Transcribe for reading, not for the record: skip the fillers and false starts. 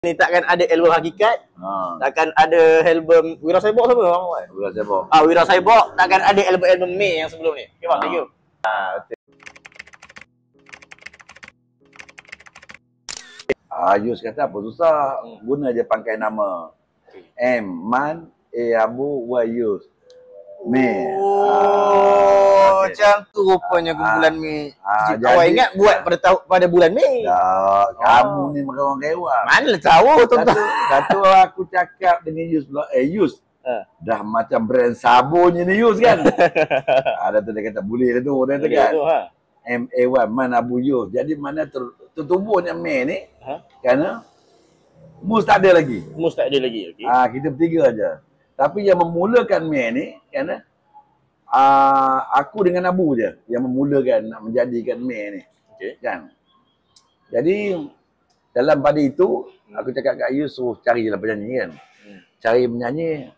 Ni takkan ada album Hakikat, takkan ada album Wira Saibok siapa bang? Wira Saibok. Wira Saibok, takkan ada album Mei yang sebelum ni. Okay, bang, thank you. Yus kata apa susah, guna je pangkai nama. M, Man, A, Abu, Y, Yus. Mei. Macam tu rupanya kumpulan Mei. jadi, Awak ingat buat pada bulan Mei? Kamu ni makan orang rewang. Mana tahu tu. Satu aku cakap dengan Yus pula, Yus, dah macam brand sabun je ni Yus kan. Ada tu dia kata, boleh tu dia kata kan. M-A-Y, Man, Abu, Yus. Jadi mana tertubuhnya Mei ni, kerana Mus tak ada lagi. Mus tak ada lagi, okey. Kita bertiga aja. Tapi yang memulakan Mei ni, kerana aku dengan Abu je yang memulakan nak menjadikan Mei ni. Kan? Jadi dalam pada itu aku cakap kat Yus suruh carilah penyanyi kan. Cari penyanyi